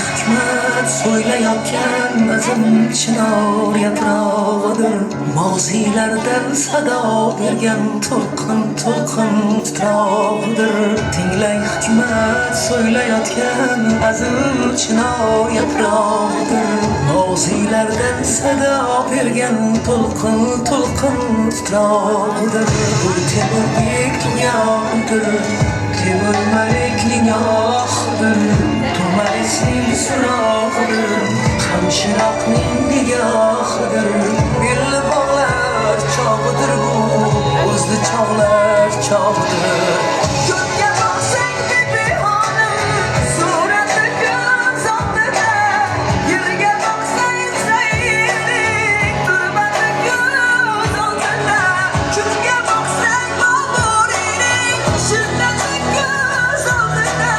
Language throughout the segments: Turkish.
hikmat so'ylayotgan azim chinor yaprog'idir. Moziylardan sado bergan to'lqin titrog'idir. Tinglay hikmat so'ylayotgan azim chinor yaprog'idir. Moziylardan sado bergan to'lqin titrog'idir. Bu temurdek dunyodir, temur malikning ohidir. To'marisning surog'idir, hamshiroqning nigohidir. Belli bog'lar chog'idir bu, o'zli chog'lar chog'idir. Ko'kka boqsang bebehonim, surati ko'z oldida. Yerga boqsang sayyidik, turbati ko'z oldida. Kunga boqsang boburining, shiddati ko'z oldida.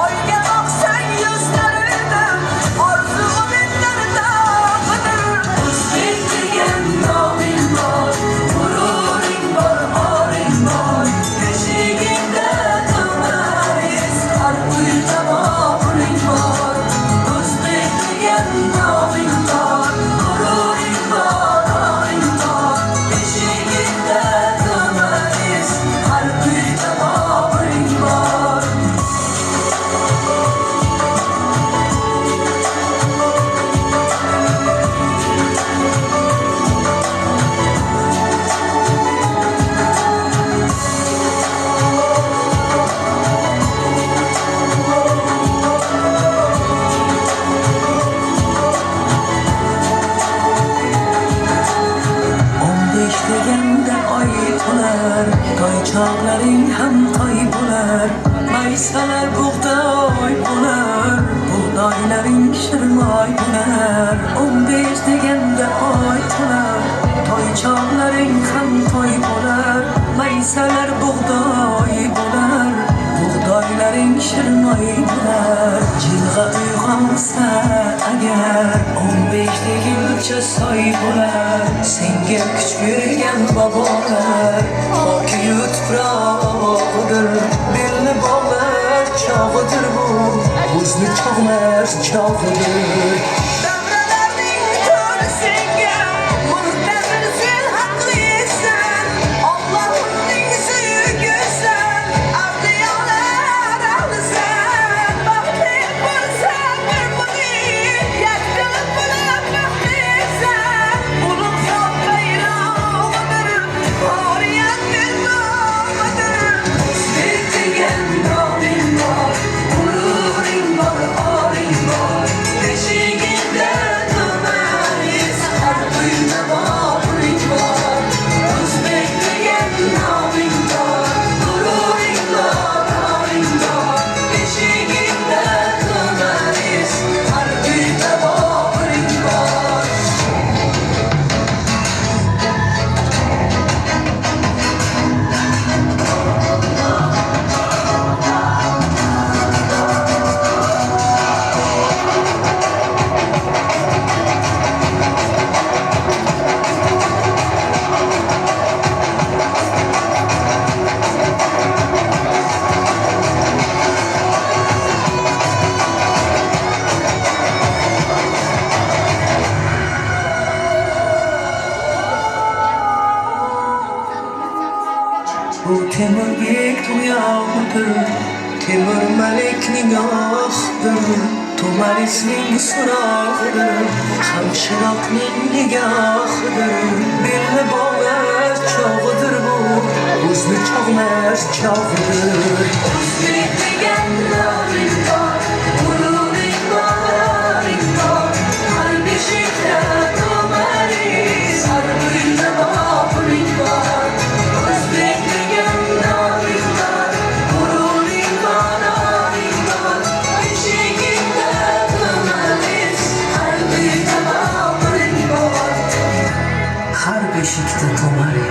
Oyga boqsang yuzlaridan, orzu umidlar dog'idir. O'zbek degan noming bor, g'ururing bor, oring bor. Beshigingda to'maris, har uyda boburing bor. O'zbek degan noming bor, g'ururing bor, oring bor. Beshigingda to'maris, har uyda boburing bor. Deganda oy to'lar, toychoqlaring ham toy bo'lar. Maysalar bug'doy bo'lar, bug'doylaring shirmoy bo'lar. 15 deganda oy to'lar, toychoqlaring ham toy bo'lar. Maysalar bug'doy bo'lar, bug'doylaring shirmoy bo'lar. Jilg'a uyg'onsa agar 15 deguncha soy bo'lar. Senga kuch bergan bobolar, hoki tuprog'idir. Belni bog'lar chog'idir bu, o'zli chog'lar chog'idir. Davralarning to'ri senga, muhtazir sen haqlisan. Allohning suyukisan, avliyolar ahlisan. Baxtli bo'lsan bir mu'min, yakdilib bo'lib baxtlisan. Ulug' zot bayrog'idir, oriyatning nomidir. O'zbek degan noming bor, g'ururing bor, oring bor. Beshigingda to'maris, har uyda boburing bor. O'zbek degan noming bor, g'ururing bor, oring bor. Beshigingda to'maris, har uyda boburing bor. Bu temurdek dunyodir, temur malikning ohidir. To'marisning surog'idir, hamshiroqning nigohidir. Belni bog'lar chog'idir bu, o'zli chog'lar chog'idir. O'zbek degan noming bor, g'ururing bor, oring bor. Har beshikda to'maris, har uyda boburing bor. O'zbek degan noming bor, g'ururing bor, oring bor. Beshigingda to'maris, har uyda boburing bor. Har beshikda to'maris.